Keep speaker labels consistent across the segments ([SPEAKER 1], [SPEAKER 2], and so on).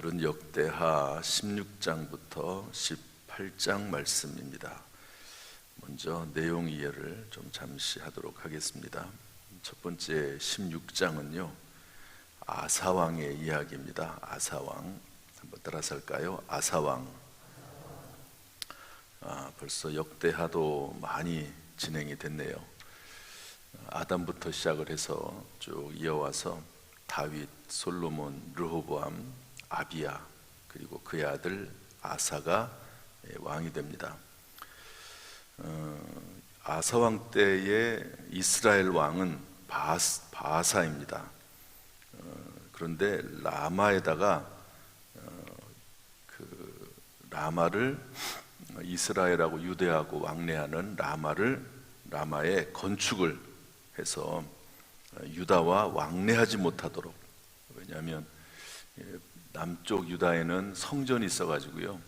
[SPEAKER 1] 오늘은 역대하 16장부터 18장 말씀입니다. 먼저 내용 이해를 좀 잠시 하도록 하겠습니다. 첫 번째 16장은요 아사왕의 이야기입니다. 아사왕 한번 따라서 할까요? 아사왕. 벌써 역대하도 많이 진행이 됐네요. 아담부터 시작을 해서 쭉 이어와서 다윗, 솔로몬, 르호보암, 아비야, 그리고 그의 아들 아사가 왕이 됩니다. 아사왕 때의 이스라엘 왕은 바아사입니다. 그런데 라마에다가 라마를 이스라엘하고 유대하고 왕래하는 라마에 건축을 해서 유다와 왕래하지 못하도록, 왜냐하면 남쪽 유다에는 성전이 있어가지고요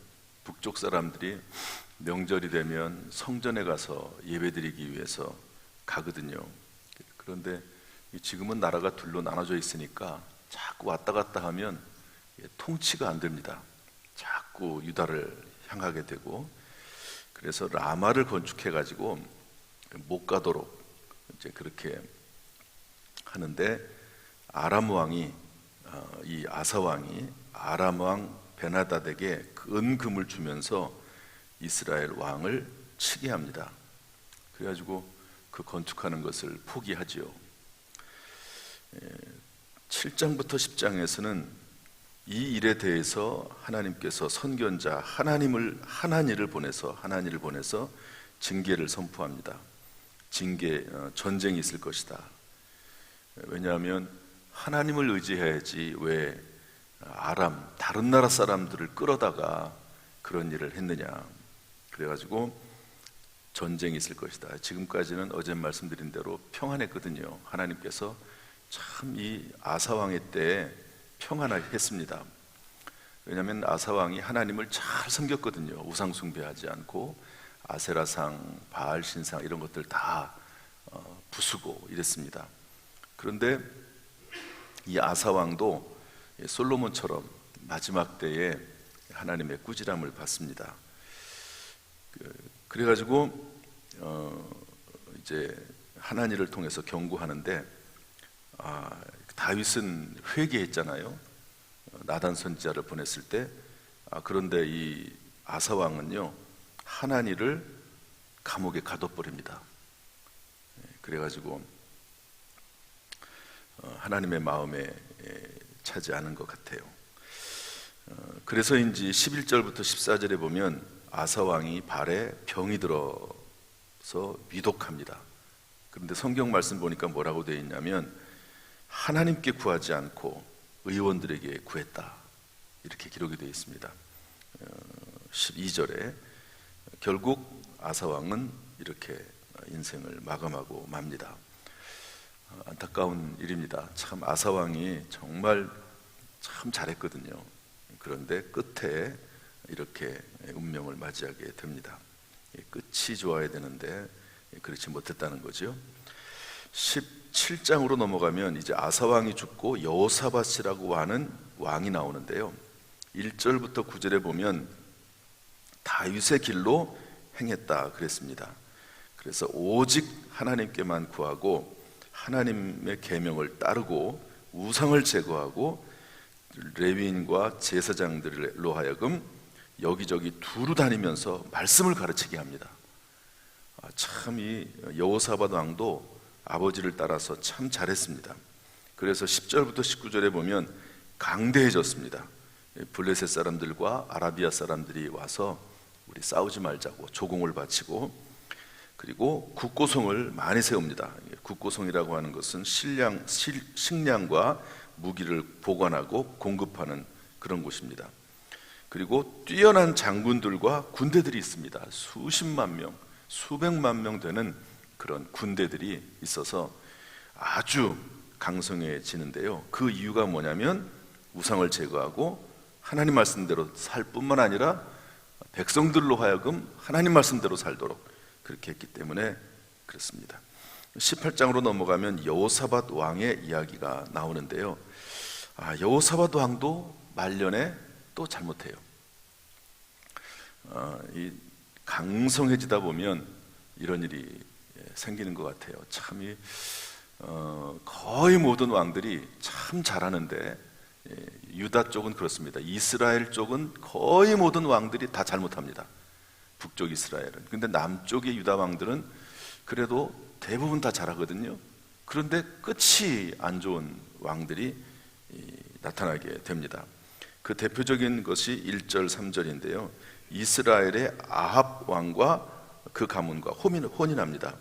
[SPEAKER 1] 북쪽 사람들이 명절이 되면 성전에 가서 예배드리기 위해서 가거든요. 그런데 지금은 나라가 둘로 나눠져 있으니까 자꾸 왔다 갔다 하면 통치가 안 됩니다. 자꾸 유다를 향하게 되고, 그래서 라마를 건축해 가지고 못 가도록 이제 그렇게 하는데, 아람 왕이 이 아사 왕이 아람 왕 베나닷에게 은금을 주면서 이스라엘 왕을 치게 합니다. 그래가지고 그 건축하는 것을 포기하지요. 7장부터 10장에서는 이 일에 대해서 하나님께서 선견자 하나니를 보내서 징계를 선포합니다. 전쟁이 있을 것이다. 왜냐하면 하나님을 의지해야지 왜 다른 나라 사람들을 끌어다가 그런 일을 했느냐. 그래가지고 전쟁이 있을 것이다. 지금까지는 어제 말씀드린 대로 평안했거든요. 하나님께서 참 이 아사왕의 때에 평안했습니다. 왜냐하면 아사왕이 하나님을 잘 섬겼거든요. 우상 숭배하지 않고 아세라상, 바알신상 이런 것들 다 부수고 이랬습니다. 그런데 이 아사왕도 솔로몬처럼 마지막 때에 하나님의 꾸지람을 받습니다. 그래가지고 이제 하나니를 통해서 경고하는데, 다윗은 회개했잖아요. 나단 선지자를 보냈을 때. 그런데 이 아사왕은요 하나니를 감옥에 가둬버립니다. 그래가지고 하나님의 마음에 차지 않은 것 같아요. 그래서인지 11절부터 14절에 보면 아사왕이 발에 병이 들어서 위독합니다. 그런데 성경 말씀 보니까 뭐라고 되어 있냐면 하나님께 구하지 않고 의원들에게 구했다, 이렇게 기록이 되어 있습니다. 12절에 결국 아사왕은 이렇게 인생을 마감하고 맙니다. 안타까운 일입니다. 참 아사왕이 정말 참 잘했거든요. 그런데 끝에 이렇게 운명을 맞이하게 됩니다. 끝이 좋아야 되는데 그렇지 못했다는 거죠. 17장으로 넘어가면 이제 아사왕이 죽고 여호사밧이라고 하는 왕이 나오는데요, 1절부터 9절에 보면 다윗의 길로 행했다 그랬습니다. 그래서 오직 하나님께만 구하고 하나님의 계명을 따르고 우상을 제거하고 레위인과 제사장들로 하여금 여기저기 두루 다니면서 말씀을 가르치게 합니다. 참 이 여호사밧 왕도 아버지를 따라서 참 잘했습니다. 그래서 10절부터 19절에 보면 강대해졌습니다. 블레셋 사람들과 아라비아 사람들이 와서 우리 싸우지 말자고 조공을 바치고, 그리고 국고성을 많이 세웁니다. 국고성이라고 하는 것은 식량과 무기를 보관하고 공급하는 그런 곳입니다. 그리고 뛰어난 장군들과 군대들이 있습니다. 수십만 명, 수백만 명 되는 그런 군대들이 있어서 아주 강성해지는데요, 그 이유가 뭐냐면 우상을 제거하고 하나님 말씀대로 살 뿐만 아니라 백성들로 하여금 하나님 말씀대로 살도록 그렇게 했기 때문에 그렇습니다. 18장으로 넘어가면 여호사밧 왕의 이야기가 나오는데요, 여호사밧 왕도 말년에 또 잘못해요. 이 강성해지다 보면 이런 일이 생기는 것 같아요. 참 거의 모든 왕들이 참 잘하는데, 유다 쪽은 그렇습니다. 이스라엘 쪽은 거의 모든 왕들이 다 잘못합니다. 북쪽 이스라엘은. 근데 남쪽의 유다 왕들은 그래도 대부분 다 잘하거든요. 그런데 끝이 안 좋은 왕들이 나타나게 됩니다. 그 대표적인 것이 1절 3절인데요 이스라엘의 아합 왕과 그 가문과 혼인합니다.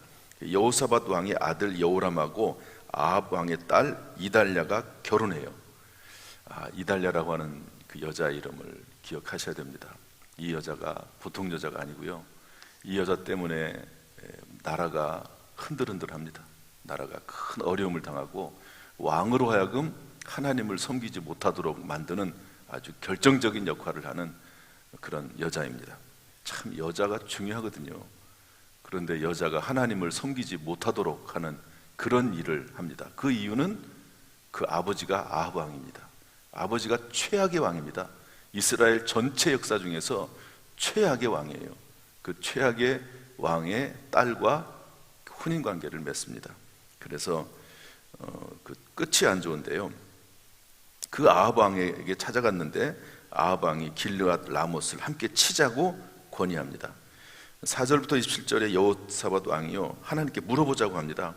[SPEAKER 1] 여호사밧 왕의 아들 여호람하고 아합 왕의 딸 이달랴가 결혼해요. 이달랴라고 하는 그 여자 이름을 기억하셔야 됩니다. 이 여자가 보통 여자가 아니고요. 이 여자 때문에 나라가 흔들흔들합니다. 나라가 큰 어려움을 당하고 왕으로 하여금 하나님을 섬기지 못하도록 만드는 아주 결정적인 역할을 하는 그런 여자입니다. 참 여자가 중요하거든요. 그런데 여자가 하나님을 섬기지 못하도록 하는 그런 일을 합니다. 그 이유는 그 아버지가 아합 왕입니다. 아버지가 최악의 왕입니다. 이스라엘 전체 역사 중에서 최악의 왕이에요. 그 최악의 왕의 딸과 혼인 관계를 맺습니다. 그래서 그 끝이 안 좋은데요. 그 아합 왕에게 찾아갔는데 아합 왕이 길르앗 라못을 함께 치자고 권유합니다. 4절부터 27절에 여호사밧 왕이요 하나님께 물어보자고 합니다.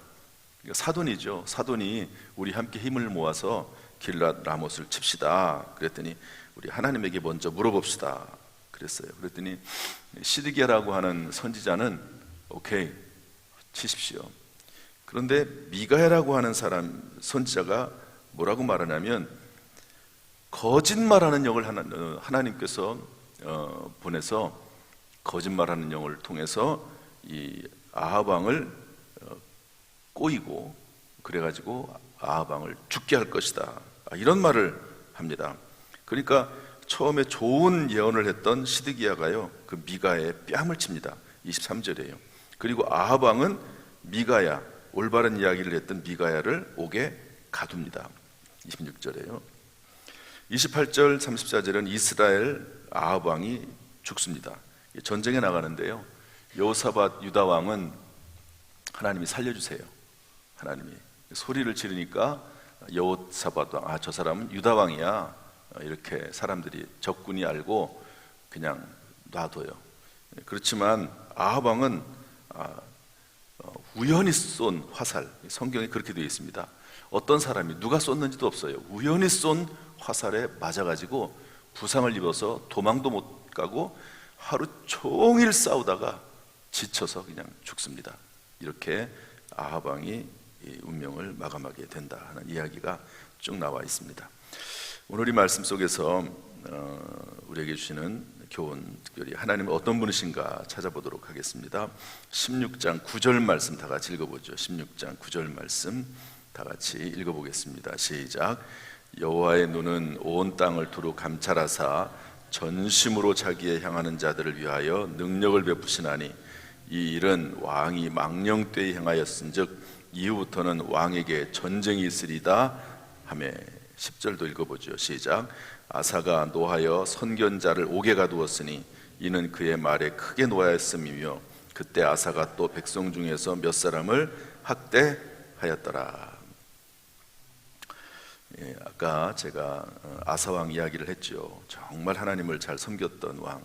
[SPEAKER 1] 사돈이죠. 사돈이 우리 함께 힘을 모아서 길르앗 라못을 칩시다. 그랬더니 우리 하나님에게 먼저 물어봅시다. 그랬어요. 그랬더니 시드기야라고 하는 선지자는 오케이 치십시오. 그런데 미가야라고 하는 선지자가 뭐라고 말하냐면 거짓말하는 영을 하나님께서 보내서 거짓말하는 영을 통해서 이 아합 왕을 꼬이고 그래가지고 아합 왕을 죽게 할 것이다. 이런 말을 합니다. 그러니까 처음에 좋은 예언을 했던 시드기야가요 그 미가야의 뺨을 칩니다. 23절이에요. 그리고 아합 왕은 미가야, 올바른 이야기를 했던 미가야를 옥에 가둡니다. 26절이에요. 28절 34절은 이스라엘 아합 왕이 죽습니다. 전쟁에 나가는데요 여호사밧 유다 왕은 하나님이 살려주세요. 하나님이 소리를 지르니까 여호사밧 왕, 저 사람은 유다 왕이야 이렇게 사람들이 적군이 알고 그냥 놔둬요. 그렇지만 아합 왕은 우연히 쏜 화살, 성경에 그렇게 되어 있습니다. 어떤 사람이 누가 쏜는지도 없어요. 우연히 쏜 화살에 맞아가지고 부상을 입어서 도망도 못 가고 하루 종일 싸우다가 지쳐서 그냥 죽습니다. 이렇게 아합 왕이 운명을 마감하게 된다 하는 이야기가 쭉 나와 있습니다. 오늘 이 말씀 속에서 우리에게 주시는 교훈, 특별히 하나님은 어떤 분이신가 찾아보도록 하겠습니다. 16장 9절 말씀 다 같이 읽어보죠. 16장 9절 말씀 다 같이 읽어보겠습니다. 시작. 여호와의 눈은 온 땅을 두루 감찰하사 전심으로 자기에 향하는 자들을 위하여 능력을 베푸시나니 이 일은 왕이 망령 때에 행하였은즉 이후부터는 왕에게 전쟁이 있으리다 하며 10절도 읽어보죠. 시작. 아사가 노하여 선견자를 옥에 가두었으니 이는 그의 말에 크게 노하였음이며 그때 아사가 또 백성 중에서 몇 사람을 학대하였더라. 아까 제가 아사왕 이야기를 했죠. 정말 하나님을 잘 섬겼던 왕.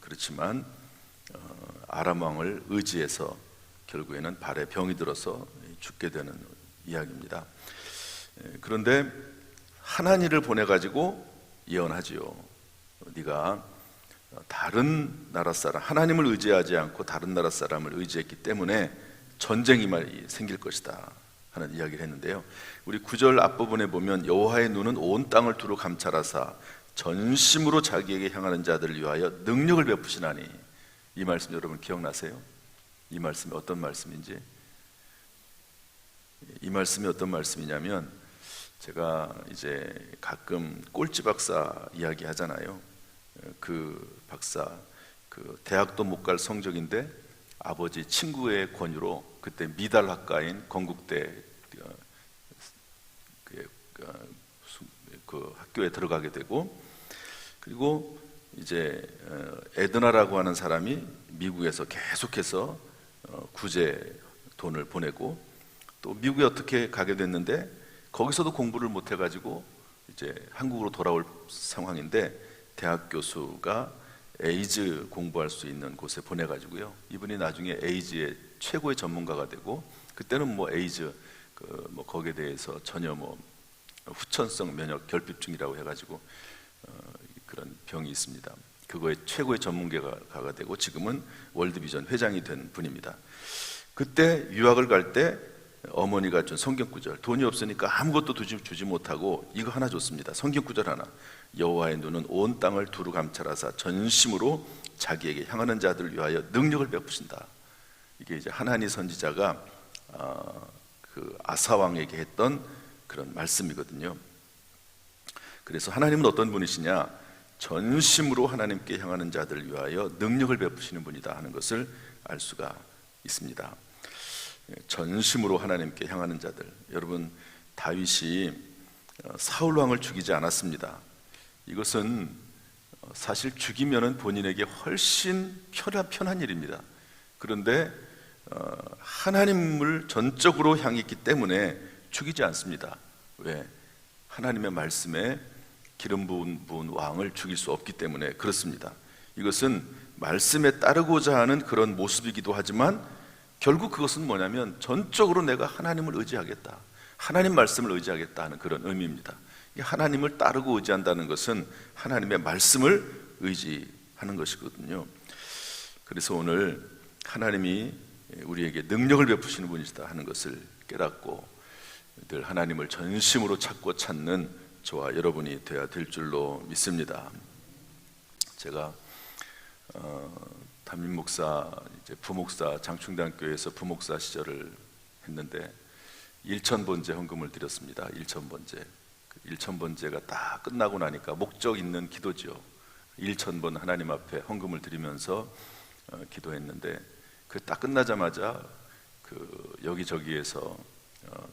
[SPEAKER 1] 그렇지만 아람 왕을 의지해서 결국에는 발에 병이 들어서 죽게 되는 이야기입니다. 그런데 하나님을 보내가지고 예언하지요. 네가 다른 나라 사람, 하나님을 의지하지 않고 다른 나라 사람을 의지했기 때문에 전쟁이 생길 것이다 하는 이야기를 했는데요. 우리 9절 앞부분에 보면 여호와의 눈은 온 땅을 두루 감찰하사 전심으로 자기에게 향하는 자들을 위하여 능력을 베푸시나니, 이 말씀 여러분 기억나세요? 이 말씀이 어떤 말씀인지? 이 말씀이 어떤 말씀이냐면, 제가 이제 가끔 꼴찌 박사 이야기 하잖아요. 그 박사, 그 대학도 못 갈 성적인데 아버지 친구의 권유로 그때 미달학과인 건국대 그 학교에 들어가게 되고, 그리고 이제 에드나라고 하는 사람이 미국에서 계속해서 구제 돈을 보내고, 또 미국에 어떻게 가게 됐는데 거기서도 공부를 못 해가지고 이제 한국으로 돌아올 상황인데, 대학 교수가 에이즈 공부할 수 있는 곳에 보내가지고요, 이분이 나중에 에이즈의 최고의 전문가가 되고, 그때는 뭐 에이즈 뭐 거기에 대해서 전혀 뭐 후천성 면역 결핍증이라고 해가지고 그런 병이 있습니다. 그거의 최고의 전문가가 되고 지금은 월드비전 회장이 된 분입니다. 그때 유학을 갈 때 어머니가 준 성경 구절, 돈이 없으니까 아무것도 주지 못하고 이거 하나 줬습니다. 성경 구절 하나. 여호와의 눈은 온 땅을 두루 감찰하사 전심으로 자기에게 향하는 자들을 위하여 능력을 베푸신다. 이게 이제 하나니 선지자가 그 아사 왕에게 했던 그런 말씀이거든요. 그래서 하나님은 어떤 분이시냐? 전심으로 하나님께 향하는 자들을 위하여 능력을 베푸시는 분이다 하는 것을 알 수가 있습니다. 전심으로 하나님께 향하는 자들. 여러분, 다윗이 사울 왕을 죽이지 않았습니다. 이것은 사실 죽이면은 본인에게 훨씬 편한 일입니다. 그런데 하나님을 전적으로 향했기 때문에 죽이지 않습니다. 왜? 하나님의 말씀에 기름 부은 왕을 죽일 수 없기 때문에 그렇습니다. 이것은 말씀에 따르고자 하는 그런 모습이기도 하지만, 결국 그것은 뭐냐면 전적으로 내가 하나님을 의지하겠다, 하나님 말씀을 의지하겠다 하는 그런 의미입니다. 하나님을 따르고 의지한다는 것은 하나님의 말씀을 의지하는 것이거든요. 그래서 오늘 하나님이 우리에게 능력을 베푸시는 분이시다 하는 것을 깨닫고 늘 하나님을 전심으로 찾고 찾는 저와 여러분이 되어야 될 줄로 믿습니다. 제가 담임 목사, 이제 부목사, 장충대학교에서 부목사 시절을 했는데 1,000번째 헌금을 드렸습니다. 1,000번째. 1,000번째가 딱 끝나고 나니까 목적 있는 기도죠. 1,000번 하나님 앞에 헌금을 드리면서 기도했는데, 그 딱 끝나자마자 그 여기저기에서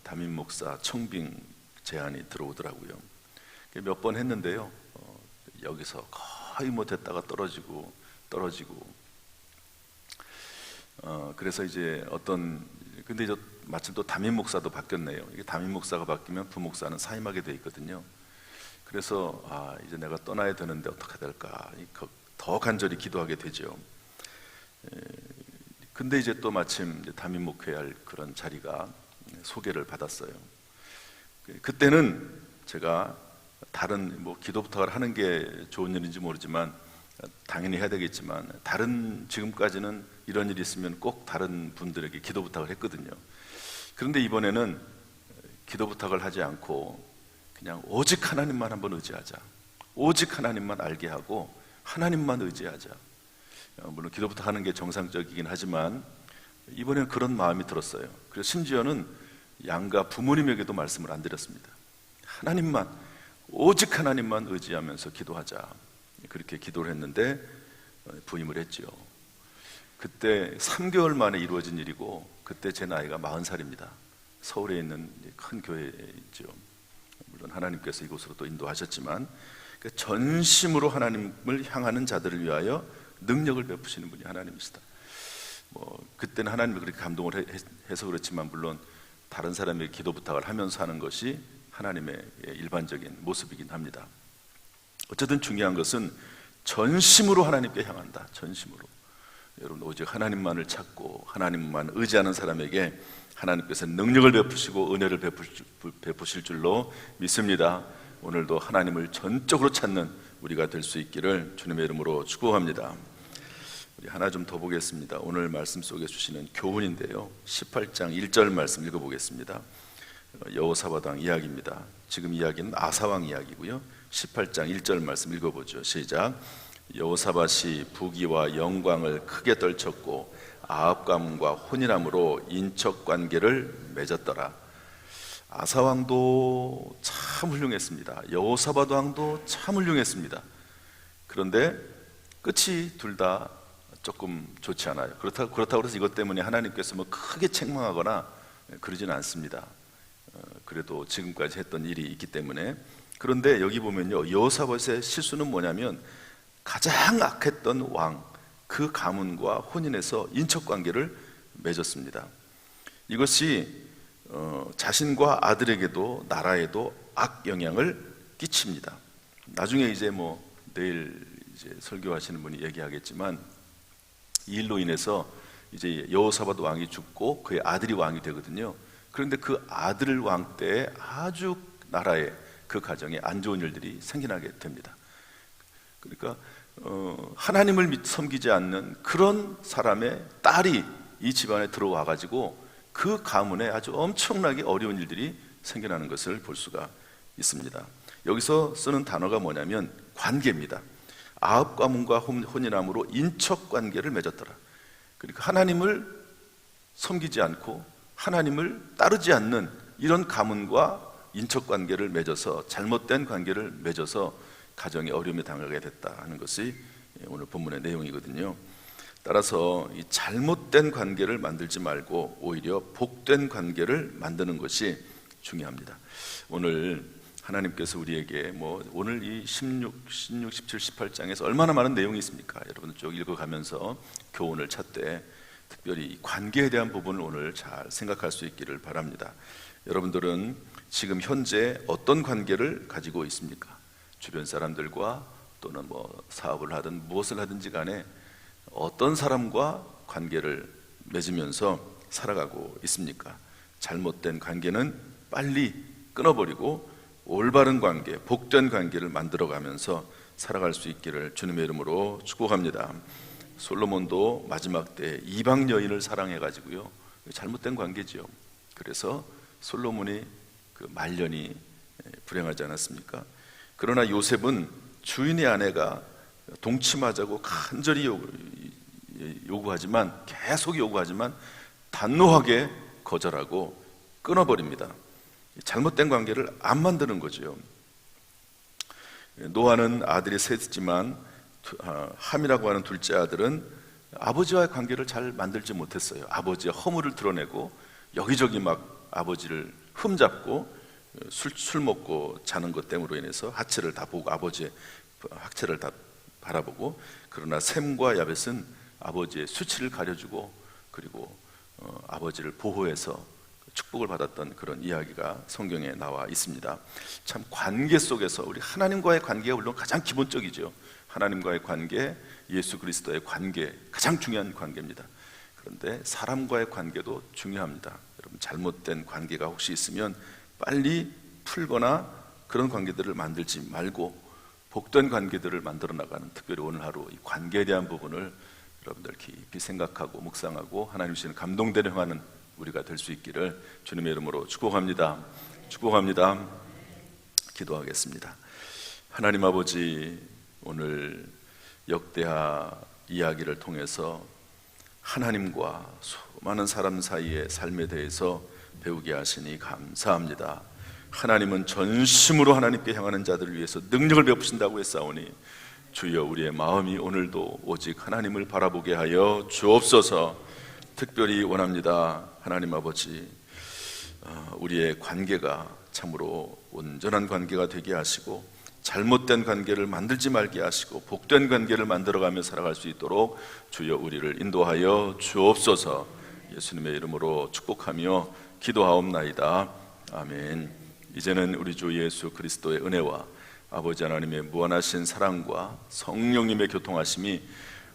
[SPEAKER 1] 담임 목사 청빙 제안이 들어오더라고요. 몇 번 했는데요, 여기서 거의 못했다가 떨어지고 그래서 이제 근데 이제 마침 또 담임 목사도 바뀌었네요. 이게 담임 목사가 바뀌면 부목사는 사임하게 돼 있거든요. 그래서 이제 내가 떠나야 되는데 어떻게 될까, 더 간절히 기도하게 되죠. 근데 이제 또 마침 이제 담임 목회할 그런 자리가 소개를 받았어요. 그때는 제가 다른 뭐 기도 부탁을 하는 게 좋은 일인지 모르지만 당연히 해야 되겠지만, 지금까지는 이런 일이 있으면 꼭 다른 분들에게 기도 부탁을 했거든요. 그런데 이번에는 기도 부탁을 하지 않고 그냥 오직 하나님만 한번 의지하자, 오직 하나님만 알게 하고 하나님만 의지하자. 물론 기도 부탁하는 게 정상적이긴 하지만 이번에는 그런 마음이 들었어요. 그래서 심지어는 양가 부모님에게도 말씀을 안 드렸습니다. 하나님만, 오직 하나님만 의지하면서 기도하자. 그렇게 기도를 했는데 부임을 했죠. 그때 3개월 만에 이루어진 일이고, 그때 제 나이가 40살입니다. 서울에 있는 큰 교회에 있죠. 물론 하나님께서 이곳으로 또 인도하셨지만, 전심으로 하나님을 향하는 자들을 위하여 능력을 베푸시는 분이 하나님이시다. 그때는 하나님이 그렇게 감동을 해서 그렇지만, 물론 다른 사람에게 기도 부탁을 하면서 하는 것이 하나님의 일반적인 모습이긴 합니다. 어쨌든 중요한 것은 전심으로 하나님께 향한다. 전심으로. 여러분, 오직 하나님만을 찾고 하나님만 의지하는 사람에게 하나님께서 능력을 베푸시고 은혜를 베푸실 줄로 믿습니다. 오늘도 하나님을 전적으로 찾는 우리가 될 수 있기를 주님의 이름으로 축복합니다. 우리 하나 좀 더 보겠습니다. 오늘 말씀 속에 주시는 교훈인데요, 18장 1절 말씀 읽어보겠습니다. 여호사밧 왕 이야기입니다. 지금 이야기는 아사왕 이야기고요. 18장 1절 말씀 읽어보죠. 시작. 여호사밧이 부귀와 영광을 크게 떨쳤고 아합 가문과 혼인함으로 인척 관계를 맺었더라. 아사왕도 참 훌륭했습니다. 여호사밧 왕도 참 훌륭했습니다. 그런데 끝이 둘 다 조금 좋지 않아요. 그렇다고 해서 이것 때문에 하나님께서 뭐 크게 책망하거나 그러지는 않습니다. 그래도 지금까지 했던 일이 있기 때문에 그런데 여기 보면요, 여호사밧의 실수는 뭐냐면 가장 악했던 왕, 그 가문과 혼인해서 인척관계를 맺었습니다. 이것이 자신과 아들에게도 나라에도 악영향을 끼칩니다. 나중에 이제 내일 이제 설교하시는 분이 얘기하겠지만, 이 일로 인해서 이제 여호사밧 왕이 죽고 그의 아들이 왕이 되거든요. 그런데 그 아들 왕 때에 아주 나라에, 그 가정에 안 좋은 일들이 생겨나게 됩니다. 그러니까 하나님을 섬기지 않는 그런 사람의 딸이 이 집안에 들어와 가지고 그 가문에 아주 엄청나게 어려운 일들이 생겨나는 것을 볼 수가 있습니다. 여기서 쓰는 단어가 뭐냐면 관계입니다. 아합 가문과 혼인함으로 인척 관계를 맺었더라. 그러니까 하나님을 섬기지 않고 하나님을 따르지 않는 이런 가문과 인척 관계를 맺어서, 잘못된 관계를 맺어서 가정에 어려움이 당하게 됐다 하는 것이 오늘 본문의 내용이거든요. 따라서 이 잘못된 관계를 만들지 말고 오히려 복된 관계를 만드는 것이 중요합니다. 오늘 하나님께서 우리에게 오늘 이 16, 17, 18장에서 얼마나 많은 내용이 있습니까? 여러분 쭉 읽어가면서 교훈을 찾되 특별히 이 관계에 대한 부분을 오늘 잘 생각할 수 있기를 바랍니다. 여러분들은 지금 현재 어떤 관계를 가지고 있습니까? 주변 사람들과 또는 사업을 하든 무엇을 하든지 간에 어떤 사람과 관계를 맺으면서 살아가고 있습니까? 잘못된 관계는 빨리 끊어버리고 올바른 관계, 복된 관계를 만들어가면서 살아갈 수 있기를 주님의 이름으로 축복합니다. 솔로몬도 마지막 때 이방 여인을 사랑해가지고요, 잘못된 관계지요. 그래서 솔로몬이 그 말년이 불행하지 않았습니까? 그러나 요셉은 주인의 아내가 동침하자고 간절히 요구하지만, 계속 요구하지만 단호하게 거절하고 끊어버립니다. 잘못된 관계를 안 만드는 거죠. 노아는 아들이 셋이지만 함이라고 하는 둘째 아들은 아버지와의 관계를 잘 만들지 못했어요. 아버지의 허물을 드러내고 여기저기 막 아버지를 흠잡고 술 먹고 자는 것 때문으로 인해서 하체를 다 보고, 아버지의 하체를 다 바라보고, 그러나 셈과 야벳은 아버지의 수치를 가려주고 그리고 아버지를 보호해서 축복을 받았던 그런 이야기가 성경에 나와 있습니다. 참 관계 속에서 우리 하나님과의 관계가 물론 가장 기본적이죠. 하나님과의 관계, 예수 그리스도의 관계, 가장 중요한 관계입니다. 그런데 사람과의 관계도 중요합니다. 여러분, 잘못된 관계가 혹시 있으면 빨리 풀거나 그런 관계들을 만들지 말고 복된 관계들을 만들어 나가는, 특별히 오늘 하루 이 관계에 대한 부분을 여러분들 깊이 생각하고 묵상하고 하나님 주시는 감동대로 행하는 우리가 될 수 있기를 주님의 이름으로 축복합니다. 축복합니다. 기도하겠습니다. 하나님 아버지, 오늘 역대하 이야기를 통해서 하나님과 수많은 사람 사이의 삶에 대해서 배우게 하시니 감사합니다. 하나님은 전심으로 하나님께 향하는 자들을 위해서 능력을 베푸신다고 했사오니 주여, 우리의 마음이 오늘도 오직 하나님을 바라보게 하여 주옵소서. 특별히 원합니다. 하나님 아버지, 우리의 관계가 참으로 온전한 관계가 되게 하시고 잘못된 관계를 만들지 말게 하시고 복된 관계를 만들어가며 살아갈 수 있도록 주여 우리를 인도하여 주옵소서. 예수님의 이름으로 축복하며 기도하옵나이다. 아멘. 이제는 우리 주 예수 그리스도의 은혜와 아버지 하나님의 무한하신 사랑과 성령님의 교통하심이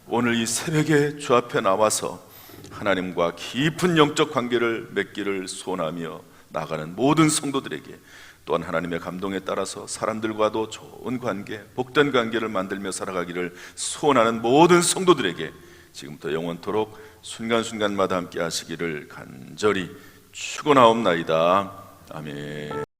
[SPEAKER 1] 오늘 이 새벽에 주 앞에 나와서 하나님과 깊은 영적 관계를 맺기를 소원하며 나가는 모든 성도들에게, 또한 하나님의 감동에 따라서 사람들과도 좋은 관계, 복된 관계를 만들며 살아가기를 소원하는 모든 성도들에게 지금부터 영원토록 순간순간마다 함께 하시기를 간절히 축원하옵나이다. 아멘.